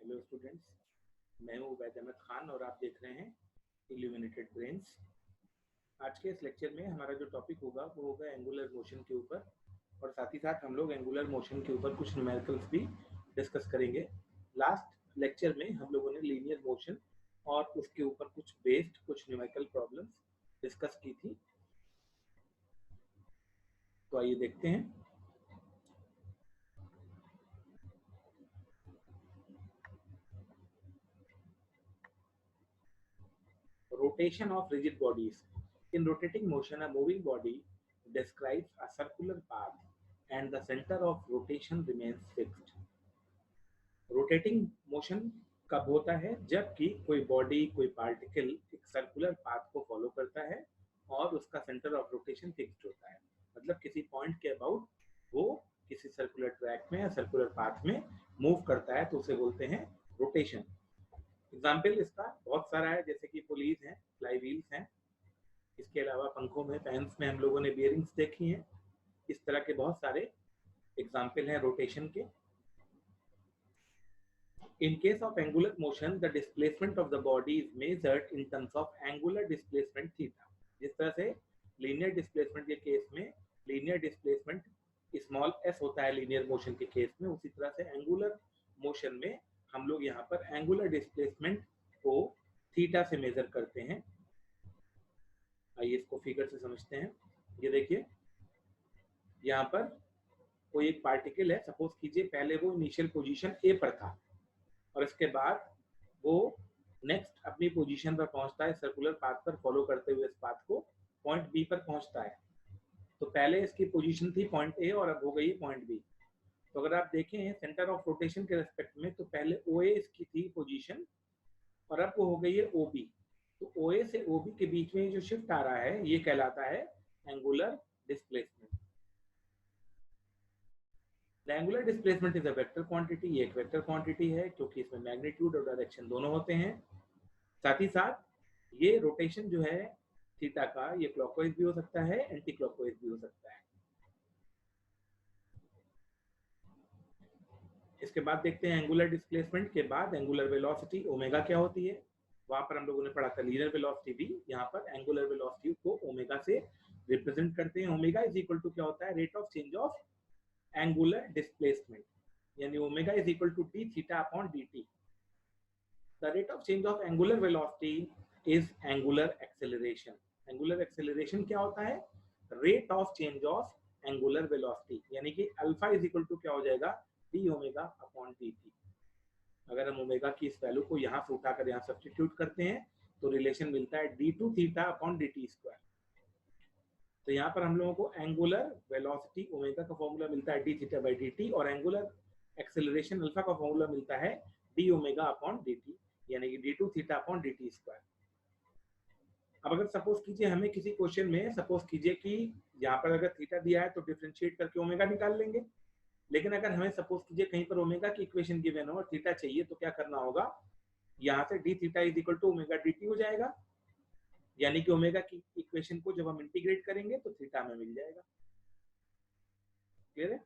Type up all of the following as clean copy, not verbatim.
Hello students, मैं हूँ उबैद अहमद खान और आप देख रहे हैं इल्यूमिनेटेड ब्रेन्स। आज के इस लेक्चर में हमारा जो टॉपिक होगा वो होगा एंगुलर मोशन के ऊपर, और साथ ही साथ हम लोग एंगुलर मोशन के ऊपर कुछ न्यूमेरिकल्स भी डिस्कस करेंगे। लास्ट लेक्चर में हम लोगों ने लीनियर मोशन और उसके ऊपर कुछ न्यूमेरिकल प्रॉब्लम्स डिस्कस की थी। तो आइए देखते हैं। Rotation of rigid bodies. In rotating motion, a moving body describes a circular path and the center of rotation remains fixed. Rotating motion कब होता है? जबकि कोई बॉडी, कोई पार्टिकल एक सर्कुलर पाथ को फॉलो करता है और उसका सेंटर ऑफ रोटेशन फिक्स्ड होता है। मतलब किसी पॉइंट के अबाउट वो किसी सर्कुलर ट्रैक में या सर्कुलर पाथ में मूव करता है, तो उसे बोलते हैं रोटेशन। एग्जाम्पल इसका बहुत सारा है, जैसे कि पुलीज हैं, फ्लाई व्हील्स हैं, इसके अलावा पंखों में, फैंस में हम लोगों ने बियरिंग्स देखी हैं। इस तरह के बहुत सारे एग्जाम्पल हैं रोटेशन के। In case of angular motion, the displacement of the body is measured in terms of angular displacement theta. जिस तरह से लीनियर डिस्प्लेसमेंट के केस में लीनियर डिस्प्लेसमेंट स्मॉल s होता है लीनियर मोशन के केस में, उसी तरह से एंगुलर मोशन में हम लोग यहाँ पर एंगुलर डिस्प्लेसमेंट को थीटा से मेजर करते हैं। आइए इसको फिगर से समझते हैं। ये देखिए, यहाँ पर कोई एक पार्टिकल है, सपोज कीजिए पहले वो इनिशियल पोजीशन ए पर था और इसके बाद वो नेक्स्ट अपनी पोजीशन पर पहुंचता है, सर्कुलर पाथ पर फॉलो करते हुए इस पाथ को पॉइंट बी पर पहुंचता है। तो पहले इसकी पोजीशन थी पॉइंट ए और अब हो गई पॉइंट बी। तो अगर आप देखें सेंटर ऑफ रोटेशन के रेस्पेक्ट में, तो पहले ओ ए इसकी थी पोजीशन और अब वो हो गई है ओ बी। तो ओ ए से ओ बी के बीच में जो शिफ्ट आ रहा है ये कहलाता है angular displacement. The angular displacement is a vector quantity. ये एक वेक्टर क्वांटिटी है क्योंकि इसमें मैग्नीट्यूड और डायरेक्शन दोनों होते हैं। साथ ही साथ ये रोटेशन जो है थीटा का, ये क्लॉकवाइज भी हो सकता है, एंटी क्लॉकवाइज भी हो सकता है। इसके बाद देखते हैं एंगुलर डिस्प्लेसमेंट के बाद एंगुलर वेलोसिटी ओमेगा क्या होती है। वहां पर हम लोगों ने पढ़ा था लीनियर वेलोसिटी भी, यहाँ पर एंगुलर वेलोसिटी को ओमेगा से रिप्रेजेंट करते हैं। ओमेगा इज इक्वल टू क्या होता है? Rate of change of angular displacement, यानी omega is equal to D theta upon D T. The rate of change of angular velocity is angular acceleration. Angular acceleration क्या होता है? Rate of change of angular velocity, यानी कि alpha is equal to क्या हो जाएगा? D omega upon D T. अगर हम ओमेगा की इस वैल्यू को यहाँ से उठाकर यहाँ सब्स्टिट्यूट करते हैं तो रिलेशन मिलता है D two theta upon D T square. तो यहाँ पर हम लोगों को एंगुलर वेलोसिटी ओमेगा का फॉर्मूला मिलता है D theta by D T, और एंगुलर एक्सेलरेशन अल्फा का फॉर्मूला मिलता है D omega upon D T, यानी कि D two theta upon D T square. अब अगर सपोज कीजिए हमें किसी क्वेश्चन में सपोज कीजिए कि यहाँ पर अगर थीटा दिया है तो डिफरेंशिएट करके ओमेगा निकाल लेंगे, लेकिन अगर हमें सपोज कीजिए कहीं पर ओमेगा की इक्वेशन गिवन हो और थीटा चाहिए, तो क्या करना होगा? यहाँ से D theta is equal to omega D T हो जाएगा, यानी कि ओमेगा की इक्वेशन को जब हम इंटीग्रेट करेंगे तो थीटा हमें मिल जाएगा। क्लियर है?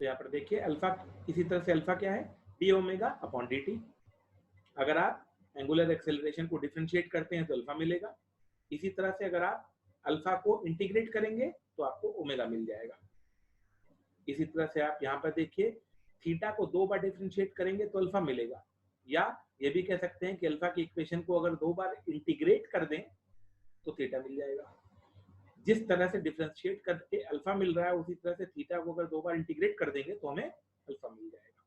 तो यहाँ पर देखिए अल्फा, इसी तरह से अल्फा क्या है? D omega upon D T. अगर आप एंगुलर एक्सेलरेशन को डिफरेंशिएट करते हैं तो अल्फा मिलेगा। इसी तरह से अगर आप अल्फा को इंटीग्रेट करेंगे तो आपको ओमेगा मिल जाएगा। इसी तरह से आप यहाँ पर देखिए थीटा को 2 बार डिफरेंशिएट करेंगे तो अल्फा मिलेगा, या ये भी कह सकते हैं कि अल्फा की इक्वेशन को अगर 2 बार इंटीग्रेट कर दें तो थीटा मिल जाएगा। जिस तरह से डिफरेंशिएट करके अल्फा मिल रहा है, उसी तरह से थीटा को अगर 2 बार इंटीग्रेट कर देंगे तो हमें अल्फा मिल जाएगा।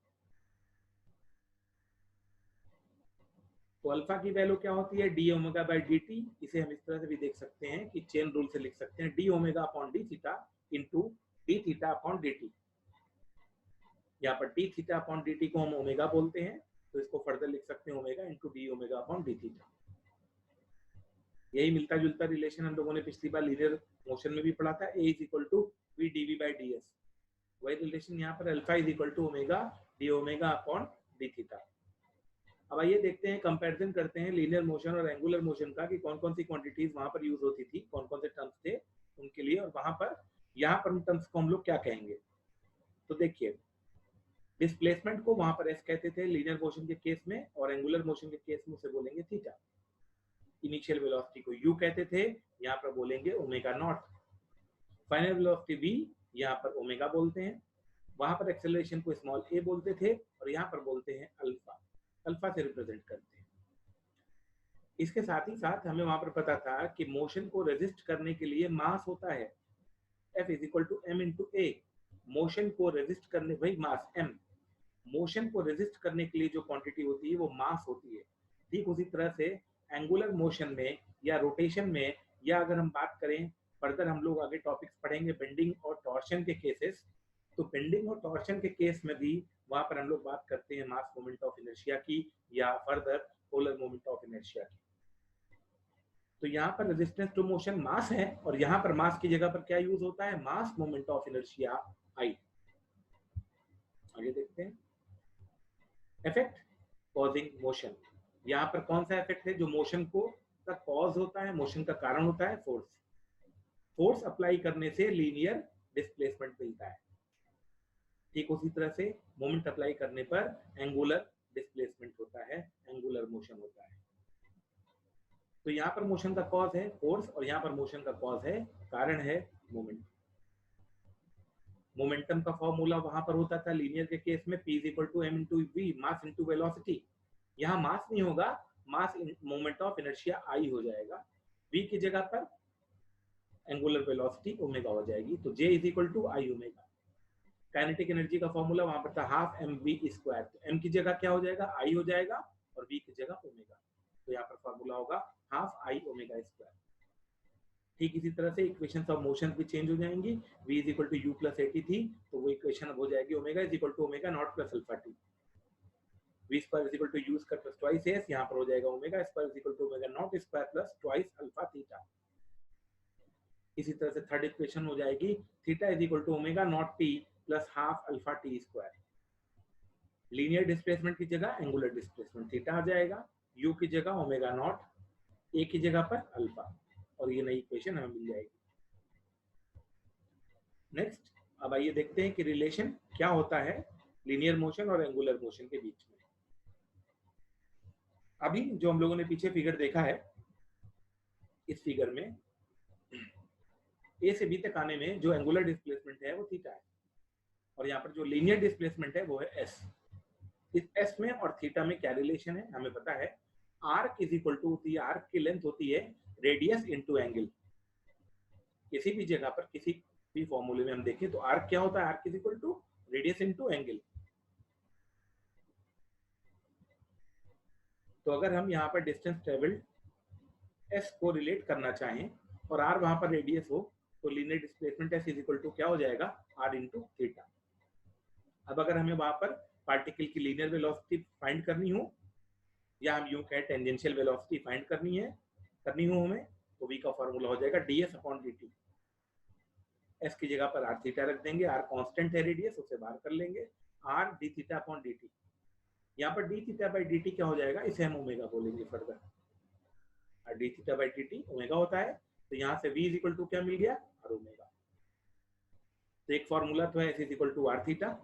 तो अल्फा की वैल्यू क्या होती है? D omega by D T. इसे हम इस तरह से भी देख सकते हैं कि चेन रूल से लिख सकते हैं D omega upon D theta into D theta upon D T. यहाँ पर D theta upon D T को हम ओमेगा बोलते हैं, तो इसको फर्दर लिख सकते हैं omega into D omega upon D theta. यही मिलता जुलता रिलेशन हम लोगों ने पिछली बार लीनियर मोशन में भी पढ़ा था, A is equal to V D V by D S. वही रिलेशन यहाँ पर alpha is equal to omega D omega upon D theta. अब आइए देखते हैं, कंपैरिजन करते हैं लीनियर मोशन और एंगुलर मोशन का, कि कौन कौन सी क्वांटिटीज वहां पर यूज होती थी, कौन कौन से टर्म्स थे उनके लिए, और वहां पर यहाँ पर उन टर्म्स को हम लोग क्या कहेंगे। तो देखिए, डिस्प्लेसमेंट को वहां पर एस कहते थे लीनियर मोशन के केस में, और एंगुलर मोशन के केस में उसे बोलेंगे थीटा। इनिशियल वेलोसिटी को यू कहते थे, यहाँ पर बोलेंगे omega naught. Final velocity V, यहाँ पर ओमेगा बोलते हैं। वहां पर एक्सेलरेशन को स्मॉल ए बोलते थे, और यहाँ पर बोलते हैं अल्फा, अल्फा से रिप्रेजेंट करते हैं। इसके साथ ही साथ हमें वहां पर पता था कि मोशन को रेजिस्ट करने के लिए मास होता है, F is equal to m into A. Motion को रेजिस्ट करने, भाई मास m, मोशन को रेजिस्ट करने के लिए जो क्वांटिटी होती है वो मास होती है। ठीक उसी तरह से एंगुलर मोशन में या रोटेशन में, या अगर हम बात करें फर्दर, हम लोग आगे टॉपिक्स पढ़ेंगे बेंडिंग और टॉर्शन के केसेस, तो बेंडिंग और टॉर्शन के केस में भी वहां पर हम लोग बात करते हैं मास मोमेंट ऑफ इनर्शिया की, या further polar moment of inertia की। तो यहाँ पर रेजिस्टेंस टू मोशन मास है, और यहाँ पर मास की जगह पर क्या यूज होता है, मास मोमेंट ऑफ इनर्शिया आई। आगे देखते हैं इफेक्ट कॉजिंग मोशन। यहाँ पर कौन सा इफेक्ट है जो मोशन को का कॉज होता है, मोशन का कारण होता है, फोर्स। फोर्स अप्लाई करने से लीनियर डिस्प्लेसमेंट मिलता है। ठीक उसी तरह से मोमेंट अप्लाई करने पर एंगुलर डिस्प्लेसमेंट होता है, एंगुलर मोशन होता है। तो यहाँ पर मोशन का कॉज है फोर्स, और यहाँ पर मोशन का कॉज है, कारण है मोमेंट। मोमेंटम का फॉर्मूला वहां पर होता था लीनियर के केस में P is equal to m into V, mass into velocity. यहाँ मास नहीं होगा, mass moment of inertia I हो जाएगा, v की जगह पर एंगुलर वेलोसिटी ओमेगा हो जाएगी, तो J is equal to I omega. Kinetic energy का फॉर्मूला वहां पर था हाफ mv स्क्वायर, तो m की जगह क्या हो जाएगा, आई हो जाएगा, और v की जगह ओमेगा, तो यहाँ पर फॉर्मूला होगा हाफ आई ओमेगा स्क्वायर। ठीक इसी तरह से इक्वेशन ऑफ मोशन भी चेंज हो जाएंगी। v is equal to U plus A T थी, तो वो इक्वेशन अब हो जाएगी omega is equal to omega not plus alpha T. v square is equal to U square plus twice S, यहाँ पर हो जाएगा omega square is equal to omega naught square plus twice alpha theta. इसी तरह से third equation हो जाएगी theta is equal to omega naught T plus half alpha T square. Linear displacement की जगह एंगुलर डिस्प्लेसमेंट थीटा आ जाएगा, u की जगह ओमेगा नॉट, a की जगह पर अल्फा, और ये नई इक्वेशन हमें मिल जाएगी। नेक्स्ट, अब आइए देखते हैं कि रिलेशन क्या होता है लीनियर मोशन और एंगुलर मोशन के बीच में। अभी जो हम लोगों ने पीछे फिगर देखा है, इस फिगर में ए से बी तक आने में जो एंगुलर डिस्प्लेसमेंट है वो थीटा है, और यहाँ पर जो लीनियर डिस्प्लेसमेंट है वो है एस। इस एस में और थीटा में क्या रिलेशन है हमें पता है, आर्क इज इक्वल टू होती है, आर्क की लेंथ होती है रेडियस इनटू एंगल। किसी भी जगह पर किसी भी फॉर्मूले में हम देखें तो आर्क क्या होता है, arc is equal to radius into angle. तो अगर हम यहाँ पर डिस्टेंस ट्रेवल्ड एस को रिलेट करना चाहें और आर वहां पर रेडियस हो, तो linear displacement S is equal to क्या हो जाएगा, आर इंटू थीटा। अब अगर हमें वहां पर पार्टिकल की लीनियर वेलोसिटी फाइंड करनी हो, या हम यूं कहें टेंजेंशियल वेलोसिटी फाइंड करनी हो हमें, तो v का फॉर्मूला हो जाएगा ds अपॉन dt। s की जगह पर r थीटा रख देंगे, r कांस्टेंट है रेडियस, उसे बाहर कर लेंगे, r d theta upon dt। यहाँ पर d थीटा बाई dt क्या हो जाएगा, इसे हम ओमेगा बोलेंगे further, r d theta by dt omega होता है, तो यहाँ से v इज इक्वल टू क्या मिल गया, r ओमेगा। तो एक फॉर्मूला तो है s is equal to r theta,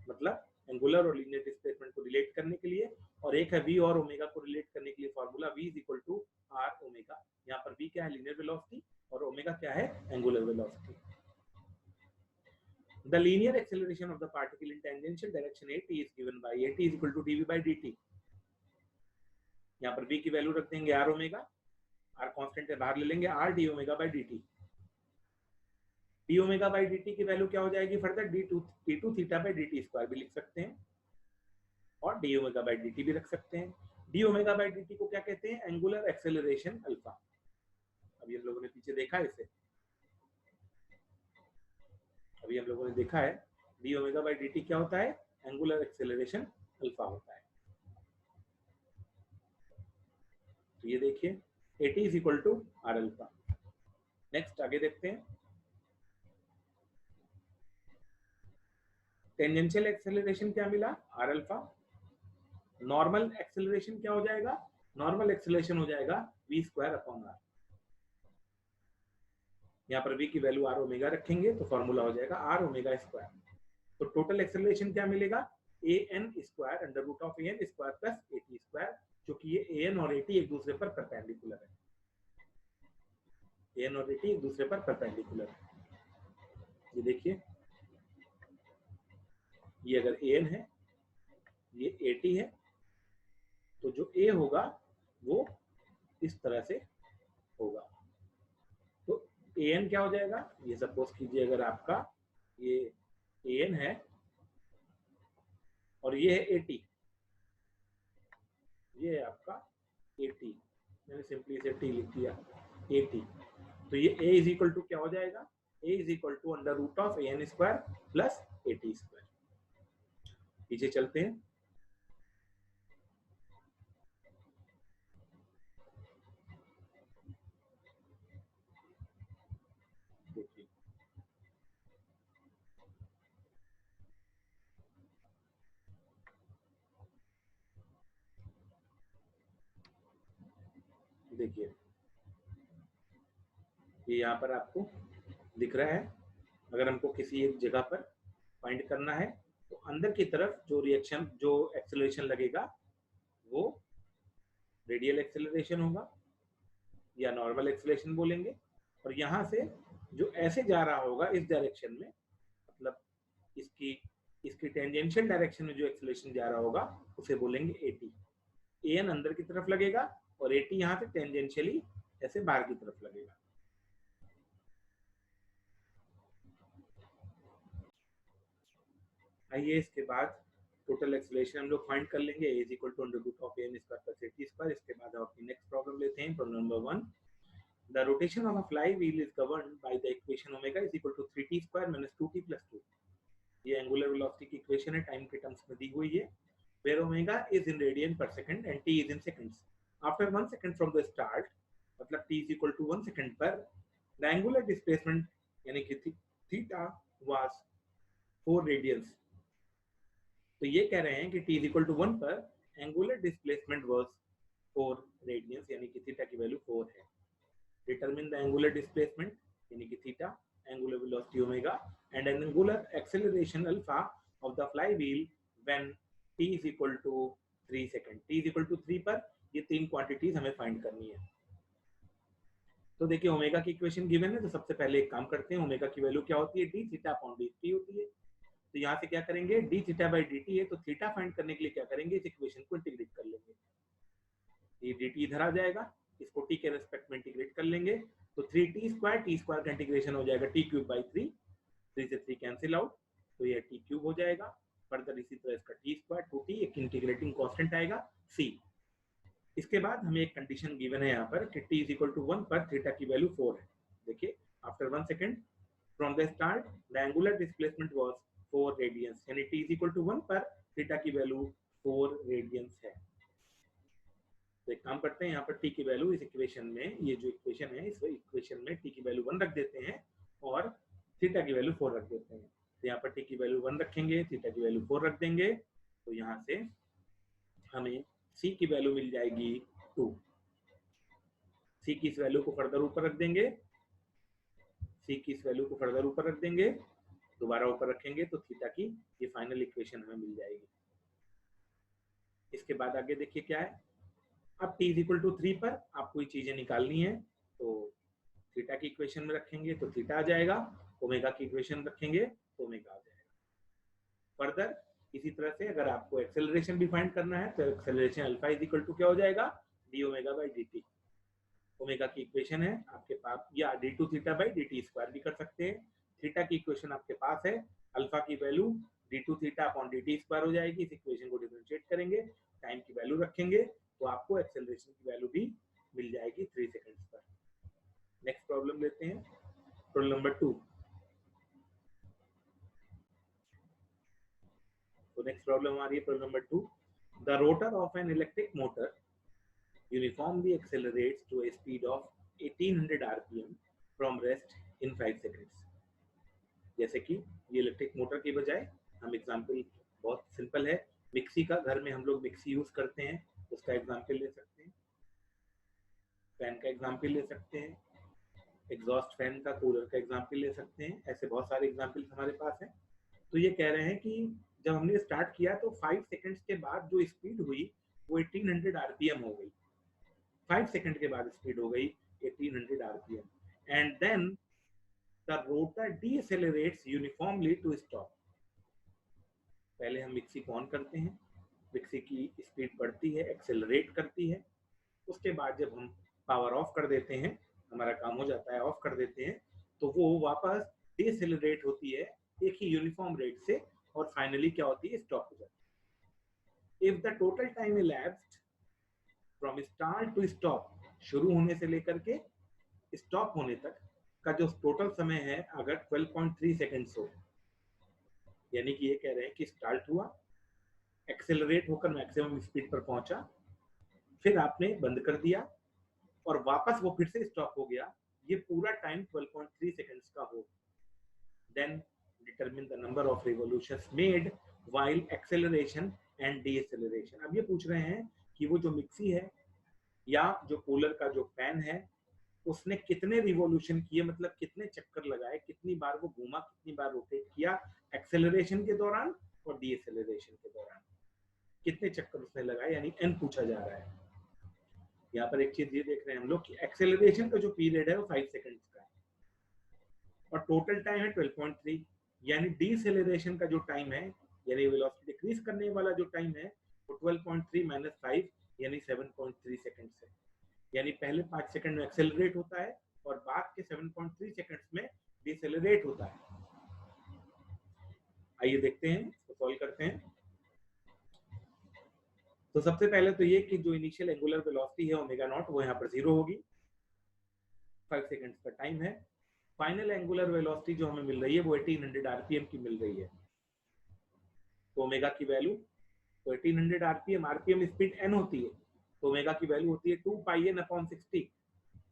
मतलब एंगुलर और लीनियर डिस्प्लेसमेंट को रिलेट करने के लिए, और एक है v और ओमेगा को रिलेट करने के लिए formula v is equal to r omega. यहाँ पर v क्या है, लीनियर वेलोसिटी, और ओमेगा क्या है, angular velocity. The linear acceleration of the particle in tangential direction at is given by at is equal to dv by dt। यहाँ पर v की वैल्यू रख देंगे r ओमेगा, r कांस्टेंट है बाहर ले लेंगे, r d omega by dt। d omega by dt की वैल्यू क्या हो जाएगी, further d2 theta by dt square भी लिख सकते हैं, और d ओमेगा by dt भी रख सकते हैं। d ओमेगा by dt को क्या कहते हैं, एंगुलर एक्सेलरेशन अल्फा। अभी हम लोगों ने पीछे देखा है इसे, अभी हम लोगों ने देखा है d ओमेगा बाई dt क्या होता है, एंगुलर एक्सेलरेशन अल्फा होता है। तो ये देखिए at is equal to r alpha. Next आगे देखते हैं, टेंजेंशियल एक्सेलरेशन क्या मिला, r अल्फा। नॉर्मल एक्सेलरेशन क्या हो जाएगा, नॉर्मल एक्सेलरेशन हो जाएगा v स्क्वायर अपॉन r। यहाँ पर v की वैल्यू r ओमेगा रखेंगे तो फॉर्मूला हो जाएगा r ओमेगा स्क्वायर। तो टोटल एक्सेलरेशन क्या मिलेगा, A N square under root of A N square plus A T square, क्योंकि ये ए एन और ए टी एक दूसरे पर परपेंडिकुलर है। ए एन और ए टी एक दूसरे पर परपेंडिकुलर है। ये देखिए, ये अगर ए एन है, ये ए टी है, तो जो ए होगा वो इस तरह से होगा। तो ए एन क्या हो जाएगा, ये सपोज कीजिए अगर आपका ये ए एन है और ये है ए टी, ये है आपका ए टी, मैंने सिंपली इसे टी लिख दिया, ए टी। तो ये a इज इक्वल टू क्या हो जाएगा, a is equal to under root of A N square plus A T square. पीछे चलते हैं, देखिए देखिए ये यहाँ पर आपको दिख रहा है। अगर हमको किसी एक जगह पर फाइंड करना है तो अंदर की तरफ जो रिएक्शन, जो एक्सेलरेशन लगेगा वो रेडियल एक्सेलरेशन होगा या नॉर्मल एक्सेलरेशन बोलेंगे, और यहाँ से जो ऐसे जा रहा होगा इस डायरेक्शन में, मतलब इसकी इसकी टेंजेंशियल डायरेक्शन में जो एक्सेलरेशन जा रहा होगा उसे बोलेंगे एटी। ए एन अंदर की तरफ लगेगा और एटी यहाँ से टेंजेंशियली ऐसे बाहर की तरफ लगेगा। आइए इसके बाद टोटल एक्सेलरेशन हम लोग फाइंड कर लेंगे, a is equal to under root of N square plus A T square. इसके बाद हम अपनी नेक्स्ट प्रॉब्लम लेते हैं, problem number 1। The rotation of a flywheel is governed by the equation omega is equal to 3t square minus 2t plus 2। ये angular velocity की equation है, time के टर्म्स में दी हुई है, where omega is in radian per second and t is in seconds। After 1 second from the start, मतलब t is equal to 1 second पर the angular displacement यानी कि theta was 4 radians। तो ये कह रहे हैं कि t is equal to 1 पर angular displacement was 4 radians, यानी कि थीटा की वैल्यू 4 है। Determine the angular displacement यानी कि theta, angular velocity omega and an angular acceleration alpha of the flywheel when t is equal to 3 second। t is equal to 3 पर ये तीन quantities हमें फाइंड करनी है। तो देखिए ओमेगा की इक्वेशन गिवन है, तो सबसे पहले एक काम करते हैं, ओमेगा की वैल्यू क्या होती है, D theta upon D T होती है। तो यहाँ से क्या करेंगे, D theta by D T है, तो थीटा फाइंड करने के लिए क्या करेंगे, इस इक्वेशन को इंटीग्रेट कर लेंगे। ये डी टी इधर आ जाएगा, इसको टी के रेस्पेक्ट में इंटीग्रेट कर लेंगे, तो 3t स्क्वायर, टी स्क्वायर का इंटीग्रेशन हो जाएगा टी क्यूब बाई 3, 3 से 3 कैंसिल आउट, तो ये टी क्यूब हो जाएगा। फर्दर इसी तरह इसका टी स्क्वायर 2t, एक इंटीग्रेटिंग कांस्टेंट आएगा c। इसके बाद हमें एक कंडीशन गिवन है यहाँ पर कि t इज इक्वल टू 1 पर थीटा की वैल्यू 4 है। देखिए after 1 second from the start the angular displacement was 4 radians, यानी t इज इक्वल टू 1 पर थीटा की वैल्यू 4 रेडियंस है। तो एक काम करते हैं, यहाँ पर t की वैल्यू इस इक्वेशन में, ये जो इक्वेशन है इस इक्वेशन में t की वैल्यू 1 रख देते हैं और थीटा की वैल्यू 4 रख देते हैं। तो यहाँ पर t की वैल्यू 1 रखेंगे, थीटा की वैल्यू 4 रख देंगे, तो यहाँ से हमें c की वैल्यू मिल जाएगी 2। c की इस वैल्यू को फर्दर ऊपर रख देंगे, c की इस वैल्यू को फर्दर ऊपर रख देंगे, दोबारा ऊपर रखेंगे, तो थीटा की ये फाइनल इक्वेशन हमें मिल जाएगी। इसके बाद आगे देखिए क्या है, अब t इज इक्वल टू 3 पर आपको ये चीजें निकालनी है, तो थीटा की इक्वेशन में रखेंगे तो थीटा आ जाएगा, ओमेगा की इक्वेशन रखेंगे तो ओमेगा आ जाएगा। फर्दर इसी तरह से अगर आपको एक्सेलरेशन भी फाइंड करना है तो acceleration alpha is equal to क्या हो जाएगा, D omega by D T. Omega की इक्वेशन है आपके पास, या D two theta by D T square भी कर सकते हैं। थीटा की इक्वेशन आपके पास है, अल्फा की value D two theta upon D T square हो जाएगी। इस इक्वेशन को डिफरेंशिएट करेंगे, टाइम की वैल्यू रखेंगे, तो आपको एक्सेलरेशन की वैल्यू भी मिल जाएगी 3 सेकंड्स पर। नेक्स्ट प्रॉब्लम लेते हैं, प्रॉब्लम नंबर 2। तो नेक्स्ट प्रॉब्लम आ रही है problem number 2। The rotor of an electric motor uniformly accelerates to a speed of 1800 rpm from rest in 5 seconds। जैसे कि ये इलेक्ट्रिक मोटर की बजाय हम एग्जांपल बहुत सिंपल है, मिक्सी का, घर में हम लोग मिक्सी यूज करते हैं, उसका एग्जांपल ले सकते हैं, फैन का एग्जांपल ले सकते हैं, एग्जॉस्ट फैन का, कूलर का एग्जांपल ले सकते हैं, ऐसे बहुत सारे एग्जांपल्स हमारे पास हैं। तो ये कह रहे हैं कि जब हमने स्टार्ट किया तो 5 सेकंड्स के बाद जो स्पीड हुई वो 1800 आरपीएम हो गई। 5 सेकंड के बाद स्पीड हो गई 1800 RPM and then the rotor decelerates uniformly to stop. पहले हम मिक्सी को ऑन करते हैं, मिक्सी की स्पीड बढ़ती है, एक्सेलरेट करती है। उसके बाद जब हम पावर ऑफ कर देते हैं, हमारा काम हो जाता है, ऑफ कर देते हैं, तो वो वापस डीएसेलरेट होती है एक ही यूनिफॉर्म रेट से और फाइनली क्या होती है, स्टॉप हो जाती है। If the total time elapsed from start to stop, शुरू होने से लेकर के स्टॉप होने तक का जो टोटल समय है अगर 12.3 सेकेंड्स हो, यानी कि ये कह रहे हैं कि स्टार्ट हुआ, एक्सेलरेट होकर मैक्सिमम स्पीड पर पहुंचा, फिर आपने बंद कर दिया और वापस वो फिर से स्टॉप हो गया, ये पूरा टाइम 12.3 सेकेंड्स का हो, then determine the number of revolutions made while acceleration and deceleration. अब ये पूछ रहे हैं कि वो जो मिक्सी है या जो कूलर का जो फैन है उसने कितने रिवॉल्यूशन किए, मतलब कितने चक्कर लगाए, कितनी बार वो घूमा, कितनी बार रोटेट किया एक्सेलरेशन के दौरान और डीएसेलरेशन के दौरान, कितने चक्कर उसने लगाए, यानी एन पूछा जा रहा है। यहाँ पर एक चीज ये देख रहे हैं हम लोग कि एक्सेलरेशन का जो पीरियड है वो 5 सेकंड्स का है और टोटल टाइम है 12.3, यानी डीसेलरेशन का जो टाइम है, यानी वेलोसिटी डिक्रीज करने वाला जो टाइम है वो 12.3 माइनस 5 यानी 7.3 सेकंड्स है। यानी पहले 5 सेकंड में एक्सेलरेट होता है और बाद के 7.3 सेकंड्स में डिसेलरेट होता है। आइए देखते हैं, इसको सॉल्व करते हैं। तो सबसे पहले तो ये कि जो इनिशियल एंगुलर वेलोसिटी है ओमेगा नॉट वो यहाँ पर 0 होगी, 5 सेकंड्स का टाइम है। फाइनल एंगुलर वेलोसिटी जो हमें मिल रही है वो 1800 आरपीएम की मिल रही है। तो ओमेगा की वैल्यू तो 1800 आरपीएम, आरपीएम स्पीड एन होती है, तो ओमेगा की वैल्यू होती है 2 पाई एन अपॉन 60।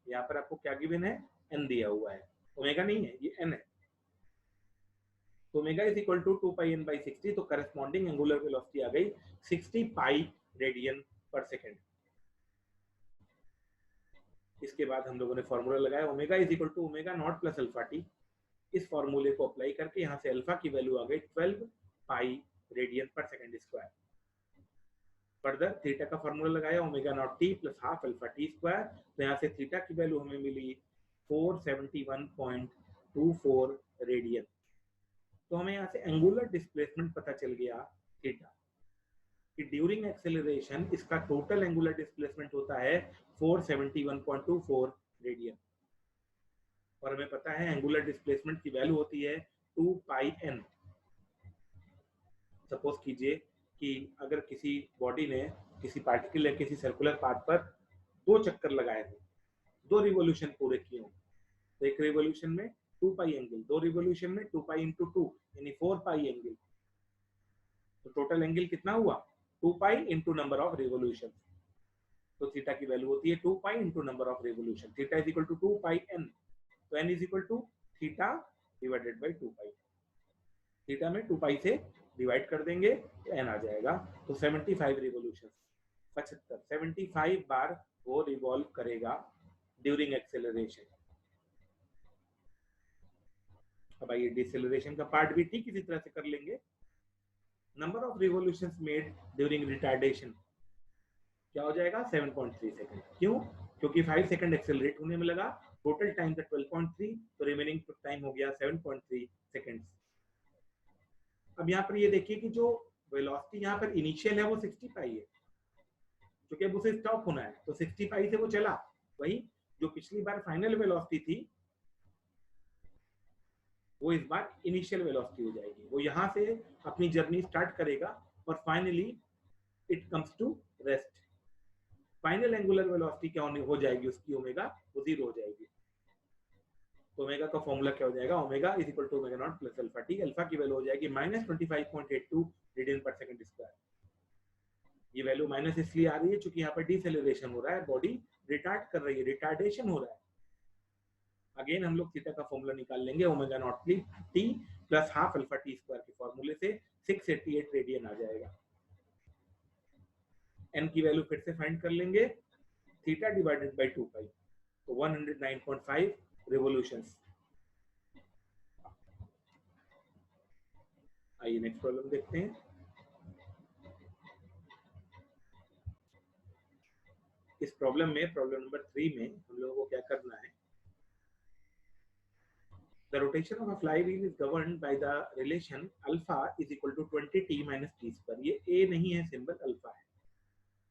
यहाँ पर आपको क्या गिवन है, एन दिया हुआ है, ओमेगा नहीं है, ये एन है। तो omega is equal to 2 pi N by 60, तो करस्पॉन्डिंग एंगुलर वेलोसिटी आ गई 60 पाई रेडियन पर सेकेंड। इसके बाद हम लोगों ने फॉर्मूला लगाया omega is equal to omega not plus alpha t. इस फॉर्मूले को अप्लाई करके यहाँ से अल्फा की वैल्यू आ गई 12 पाई रेडियन पर सेकेंड स्क्वायर। फर्दर थीटा का फॉर्मूला लगाया omega naught T plus half alpha T square, तो यहाँ से थीटा की वैल्यू हमें मिली 471.24 रेडियन। तो हमें यहाँ से एंगुलर डिस्प्लेसमेंट पता चल गया थीटा कि ड्यूरिंग एक्सेलरेशन इसका टोटल एंगुलर डिस्प्लेसमेंट होता है 471.24 रेडियन और हमें पता है एंगुलर डिस्प्लेसमेंट की वैल्यू होती है 2 पाई एन। सपोज कीजिए कि अगर किसी बॉडी ने किसी पार्टिकल या किसी सर्कुलर पाथ पर 2 चक्कर लगाए थे, 2 रिवॉल्यूशन पूरे किए हों, तो एक रिवॉल्यूशन में 2 पाई एंगल, 2 रिवॉल्यूशन में 2 पाई इंटू 2 यानी 4 पाई एंगल, तो टोटल एंगल कितना हुआ 2 pi into number of revolution. तो थीटा की वैल्यू होती है 2 pi into number of revolution, theta is equal to 2 pi N, तो N is equal to theta divided by 2 pi. Theta में 2 पाई से डिवाइड कर देंगे तो एन आ जाएगा, तो 75 रिवॉल्यूशन, 75 बार वो रिवॉल्व करेगा ड्यूरिंग एक्सेलरेशन। अब आइए डिसेलरेशन का पार्ट भी ठीक इसी तरह से कर लेंगे। Number of revolutions made during retardation क्या हो जाएगा 7.3 सेकंड। क्यों, क्योंकि 5 सेकंड एक्सेलरेट होने में लगा, टोटल टाइम का 12.3, तो रिमेनिंग टाइम हो गया 7.3 सेकंड्स। अब यहाँ पर ये देखिए कि जो वेलोसिटी यहाँ पर इनिशियल है वो 60 पाई है, क्योंकि अब उसे स्टॉप होना है, तो 60 पाई से वो चला, वही जो पिछली बार फाइनल वेलोसिटी थी वो इस बार इनिशियल वेलोसिटी हो जाएगी। वो यहाँ से अपनी जर्नी स्टार्ट करेगा और finally it comes to rest. Final angular velocity क्या हो जाएगी उसकी, ओमेगा वो 0 हो जाएगी। तो ओमेगा का फॉर्मूला क्या हो जाएगा, omega is equal to omega not plus alpha t. Alpha की वैल्यू हो जाएगी -25.82 रेडियन पर सेकंड स्क्वायर। ये वैल्यू माइनस इसलिए आ रही है क्योंकि यहाँ पर डिसेलरेशन हो रहा है, बॉडी रिटार्ड कर रही है, रिटार्डेशन हो रहा है। अगेन हम लोग थीटा का फॉर्मूला निकाल लेंगे, omega naught T plus half alpha T square के फॉर्मूले से 688 रेडियन आ जाएगा। एन की वैल्यू फिर से फाइंड कर लेंगे, थीटा डिवाइडेड बाय 2 पाई, तो 109.5 रिवॉल्यूशंस। आइए नेक्स्ट प्रॉब्लम देखते हैं। इस प्रॉब्लम में, प्रॉब्लम नंबर 3 में हम लोगों को क्या करना है, the rotation of a flywheel is governed by the relation alpha is equal to 20t minus t square। ये a नहीं है, सिंबल अल्फा है,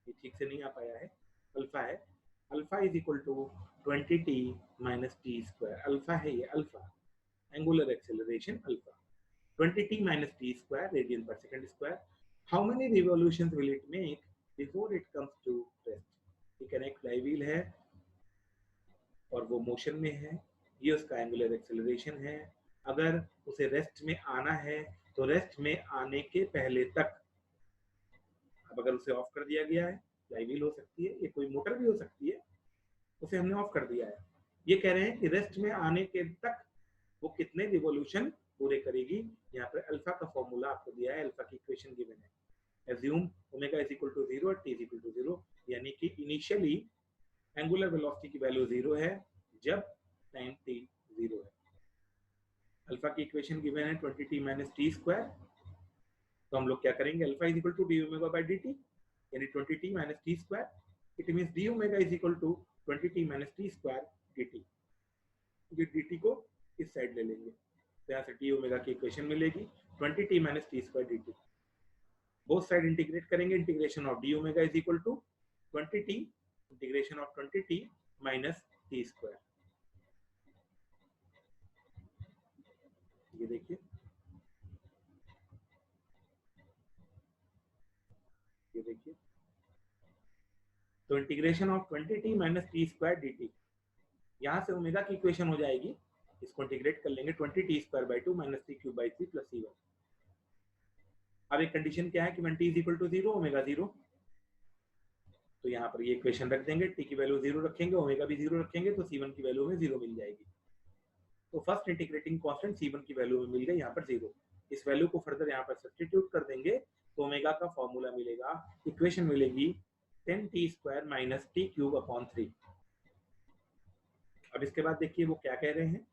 ये ठीक से नहीं आ पाया है, अल्फा है। Alpha is equal to 20t minus T square, alpha है ये, alpha angular acceleration alpha 20t minus t square radian per second square. How many revolutions will it make before it comes to rest? ठीक है, एक flywheel है और वो motion में है, ये उसका एंगुलर एक्सेलरेशन है। अगर उसे रेस्ट में आना है तो रेस्ट में आने के पहले तक, अब अगर उसे ऑफ कर दिया गया है, फ्लाईव्हील हो सकती है, ये कोई मोटर भी हो सकती है, उसे हमने ऑफ कर दिया है, ये कह रहे हैं कि रेस्ट में आने के तक वो कितने रिवॉल्यूशन पूरे करेगी। यहाँ पर अल्फा का फॉर्मूला आपको दिया है, अल्फा की इक्वेशन गिवन है, assume omega is equal to 0 और t इज इक्वल टू 0, यानी कि इनिशियली एंगुलर वेलोसिटी की वैल्यू 0 है जब टाइम t 0 है। अल्फा की इक्वेशन गिवन है 20t माइनस टी स्क्वायर, तो हम लोग क्या करेंगे, alpha is equal to d omega by dt, यानी 20t minus T square, it means d omega is equal to 20t minus T square dt। ये dt को इस साइड ले लेंगे, तो यहाँ से टी ओमेगा की इक्वेशन मिलेगी 20t minus T square dt। Both side integrate करेंगे, integration of D omega is equal to 20t integration of 20t minus T square. ये देखिए, ये देखिए, तो integration of 20t minus T square dt, यहाँ से ओमेगा की इक्वेशन हो जाएगी, इसको इंटीग्रेट कर लेंगे 20t square by 2 minus T cube by 3 plus c1। अब एक कंडीशन क्या है कि 1t is equal to 0 omega 0, तो यहाँ पर ये इक्वेशन रख देंगे, t की वैल्यू 0 रखेंगे, ओमेगा भी 0 रखेंगे, तो c1 की वैल्यू में 0 मिल जाएगी। तो फर्स्ट इंटीग्रेटिंग कांस्टेंट c1 की वैल्यू में मिल गई यहाँ पर 0, इस वैल्यू को फर्दर यहाँ पर सब्स्टिट्यूट कर देंगे, तो ओमेगा का फॉर्मूला मिलेगा, इक्वेशन मिलेगी 10t square minus T cube upon 3। अब इसके बाद देखिए वो क्या कह रहे हैं,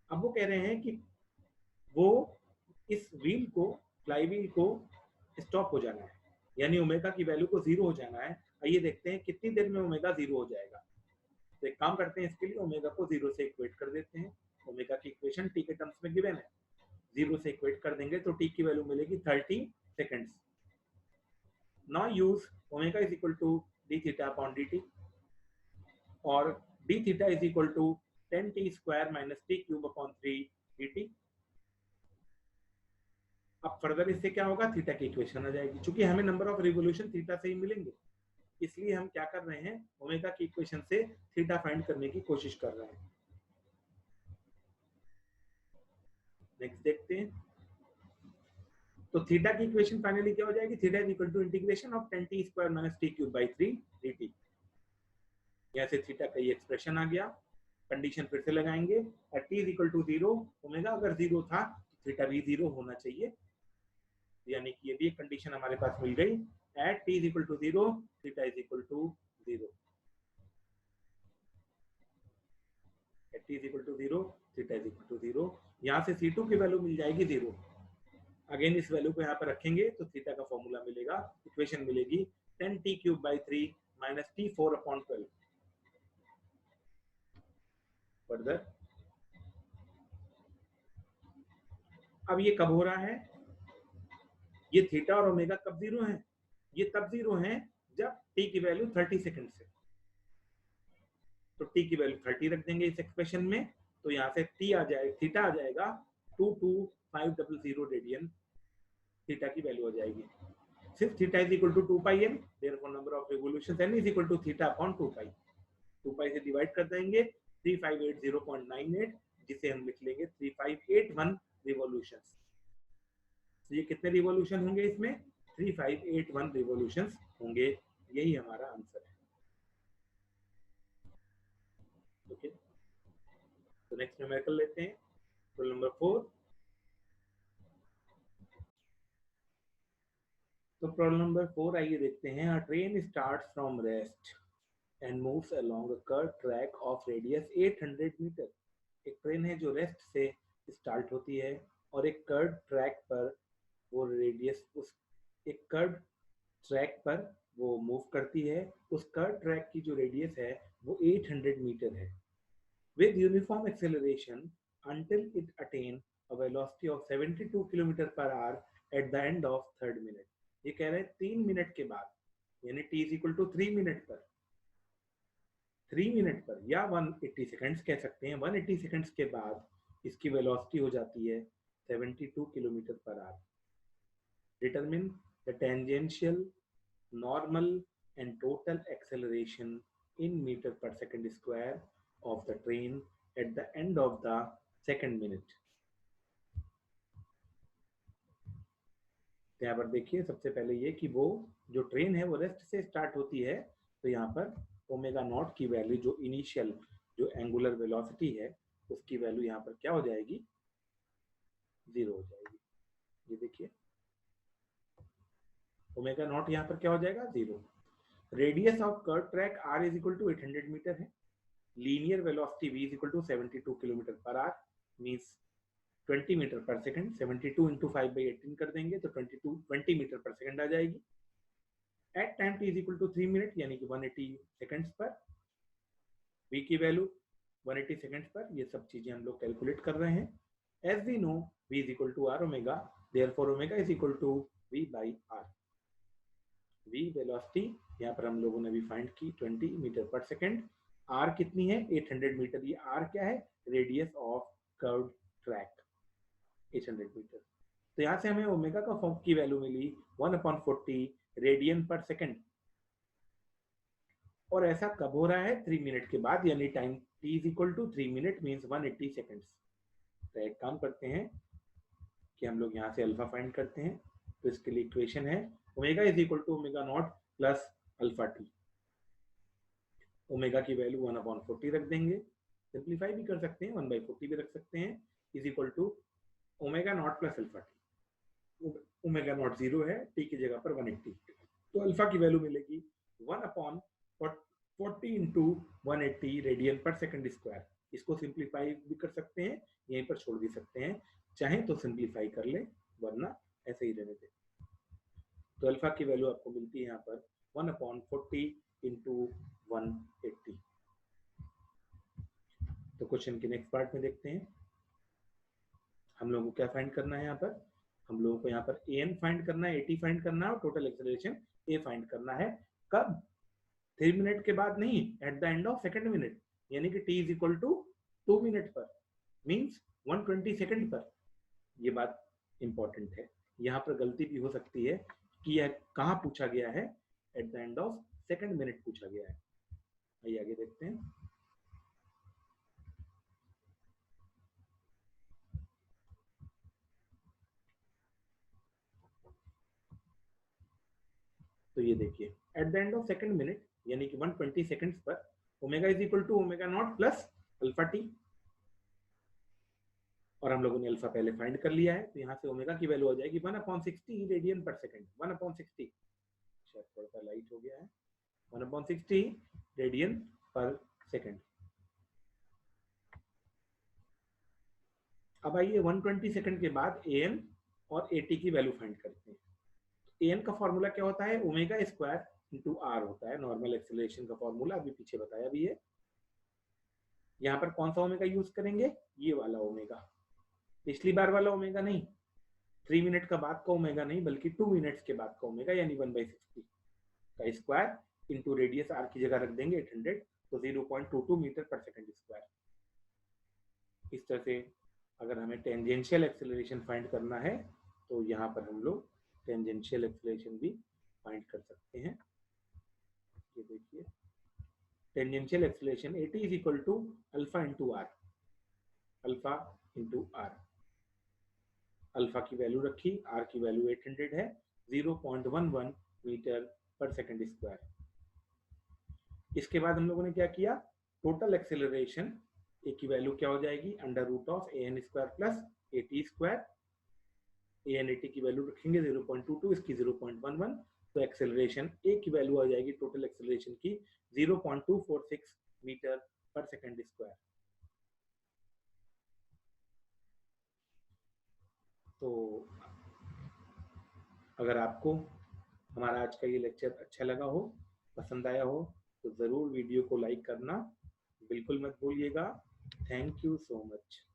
अब वो कह रहे हैं कि वो इस व्हील को, फ्लाई व्हील को स्टॉप हो जाना है, यानी ओमेगा की वैल्यू को 0 हो जाना है। आइए देखते हैं कितनी देर में ओमेगा 0 हो जाएगा। तो एक काम करते हैं, इसके लिए ओमेगा को 0 से इक्वेट कर देते हैं, ओमेगा की इक्वेशन टी के टर्म्स में गिवन है, 0 से इक्वेट कर देंगे तो टी की वैल्यू मिलेगी 30 seconds. Now use omega is equal to D theta upon D T, और D theta is equal to 10t square minus T cube upon 3 dt। अब फर्दर इससे क्या होगा, थीटा की इक्वेशन आ जाएगी, क्योंकि हमें नंबर ऑफ रिवोल्यूशन थीटा से ही मिलेंगे, इसलिए हम क्या कर रहे हैं, ओमेगा की इक्वेशन से थीटा फाइंड करने की कोशिश कर रहे हैं। नेक्स्ट देखते हैं, तो थीटा की इक्वेशन फाइनली क्या हो जाएगी, theta is equal to integration of 10t square minus T cube by 3 dt। यहाँ से थीटा का ये एक्सप्रेशन आ गया, कंडीशन फिर से लगाएंगे, at t is equal to 0, omega अगर 0 था तो थीटा भी 0 होना चाहिए, यानी कि ये भी एक कंडीशन हमारे पास मिल गई, at t is equal to 0 theta is equal to 0, at t is equal to 0 theta is equal to 0। यहाँ से c2 की वैल्यू मिल जाएगी 0, अगेन इस वैल्यू को यहाँ पर रखेंगे तो थीटा का फॉर्मूला मिलेगा, इक्वेशन मिलेगी 10t cube by 3 minus t 4 upon 12। Further अब ये कब हो रहा है, ये थीटा और ओमेगा कब 0 है, ये तब 0 है जब t की वैल्यू 30 सेकंड से, तो t की वैल्यू 30 रख देंगे इस एक्सप्रेशन में, तो यहाँ से t आ जाएगा, थीटा आ जाएगा 22500 रेडियन, थीटा की वैल्यू हो जाएगी। सिर्फ theta is equal to 2 pi n, therefore number of revolutions n is equal to theta upon 2 pi, 2 pi से डिवाइड कर देंगे 3580.98, जिसे हम लिख लेंगे 3581 रिवोल्यूशंस। तो ये कितने रिवोल्यूशन होंगे इसमें, 3581 रिवोल्यूशंस होंगे, यही हमारा आंसर है। ओके, तो नेक्स्ट न्यूमेरिकल लेते हैं, रोल नंबर 4। तो प्रॉब्लम नंबर 4 आइए देखते हैं, a train starts from rest and moves along a curve track of radius 800 metre. एक ट्रेन है जो रेस्ट से स्टार्ट होती है और एक कर्व ट्रैक पर वो रेडियस उस एक कर्व ट्रैक पर वो मूव करती है। उस कर्व ट्रैक की जो रेडियस है वो 800 मीटर है with uniform acceleration until it attain a velocity of 72 km per hour at the end of third minute। ये कह रहे हैं 3 मिनट के बाद यानी t is equal to 3 minute पर 3 मिनट पर या 180 सेकंड्स कह सकते हैं। 180 सेकंड्स के बाद इसकी वेलोसिटी हो जाती है 72 kilometre per our. Determine the tangential normal and total acceleration in meter per second square of the train at the end of the second minute। यहाँ पर देखिए सबसे पहले ये कि वो जो ट्रेन है वो रेस्ट से स्टार्ट होती है, तो यहाँ पर ओमेगा नॉट की वैल्यू जो इनिशियल जो एंगुलर वेलोसिटी है उसकी वैल्यू यहाँ पर क्या हो जाएगी, 0 हो जाएगी। ये देखिए ओमेगा नॉट यहाँ पर क्या हो जाएगा, 0। Radius of curve track r is equal to 800 metre है। Linear velocity v is equal to 72 kilometre per hour means 20 metre per second. 72 into 5/18 कर देंगे तो 20 मीटर पर सेकंड आ जाएगी। At time t is equal to 3 minute यानी कि 180 seconds पर v की वैल्यू 180 सेकंड्स पर। ये सब चीजें हम लोग कैलकुलेट कर रहे हैं। As we know v is equal to r omega, therefore omega is equal to v by r। v velocity यहाँ पर हम लोगों ने भी फाइंड की 20 मीटर पर सेकंड। r कितनी है, 800 मीटर। ये r क्या है, radius of curve track 800 metre. तो यहाँ से हमें ओमेगा का फॉर्म की वैल्यू मिली 1/40 रेडियन पर सेकंड। और ऐसा कब हो रहा है, 3 मिनट के बाद, यानी time t is equal to 3 minute means 180 seconds. तो एक काम करते हैं कि हम लोग यहाँ से अल्फा फाइंड करते हैं। तो इसके लिए इक्वेशन है omega is equal to omega not plus alpha t. Omega की वैल्यू 1/40 रख देंगे, सिंप्लीफाई भी कर सकते हैं, 1/40 भी रख सकते हैं, is equal to omega not plus alpha t. Omega not 0 है, टी की जगह पर 180, तो अल्फा की वैल्यू मिलेगी 1/40 into 180 radian per second square. इसको सिंप्लीफाई भी कर सकते हैं, यहीं पर छोड़ भी सकते हैं, चाहे तो सिंप्लीफाई कर ले वरना ऐसे ही रहने दें। तो अल्फा की वैल्यू आपको मिलती है यहाँ पर 1/40 इंटू 180। तो क्वेश्चन के नेक्स्ट पार्ट में देखते हैं हम लोगों को क्या फाइंड करना है। यहाँ पर हम लोगों को यहाँ पर an फाइंड करना है, at फाइंड करना है और टोटल एक्सेलरेशन a फाइंड करना है। कब, 3 मिनट के बाद नहीं, at the end of second minute, यानी कि t is equal to 2 minute पर मींस 120 सेकंड पर। ये बात इंपॉर्टेंट है, यहाँ पर गलती भी हो सकती है कि यह कहाँ पूछा गया है, eight the end of second minute पूछा गया है। आइए आगे देखते हैं। तो ये देखिए at the end of second minute यानी कि 120 सेकंड्स पर omega is equal to omega not plus alpha t. और हम लोगों ने अल्फा पहले फाइंड कर लिया है, तो यहाँ से ओमेगा की वैल्यू हो जाएगी 1/60 रेडियन पर सेकंड। 1/60, शायद थोड़ा सा लाइट हो गया है, 1/60 रेडियन पर सेकंड। अब आइए 120 सेकंड के बाद an और at की वैल्यू फाइंड करते हैं। an का फॉर्मूला क्या होता है, ओमेगा स्क्वायर इंटू r होता है, नॉर्मल एक्सेलरेशन का फॉर्मूला अभी पीछे बताया भी है। यहाँ पर कौन सा ओमेगा यूज करेंगे, ये वाला ओमेगा, पिछली बार वाला ओमेगा नहीं, 3 मिनट का बाद का ओमेगा नहीं, बल्कि 2 मिनट्स के बाद का ओमेगा, यानी 1/60 का स्क्वायर इंटू रेडियस r की जगह रख देंगे 800, तो 0.22 मीटर पर सेकंड स्क्वायर। इस तरह से अगर हमें टेंजेंशियल एक्सेलरेशन फाइंड करना है तो यहाँ पर हम लोग टेंजेंशियल एक्सेलरेशन भी फाइंड कर सकते हैं। ये देखिए tangential acceleration at is equal to alpha into r, alpha into r. Alpha की वैल्यू रखी, आर की वैल्यू 800 है, 0.11 मीटर पर सेकंड स्क्वायर। इसके बाद हम लोगों ने क्या किया, टोटल एक्सेलरेशन ए की वैल्यू क्या हो जाएगी, under root of an square plus at square. an at की वैल्यू रखेंगे 0.22, इसकी 0.11, तो एक्सेलरेशन ए की वैल्यू आ जाएगी टोटल एक्सेलरेशन की 0.246 मीटर पर सेकंड स्क्वायर। तो अगर आपको हमारा आज का ये लेक्चर अच्छा लगा हो, पसंद आया हो, तो ज़रूर वीडियो को लाइक करना बिल्कुल मत भूलिएगा। Thank you so much.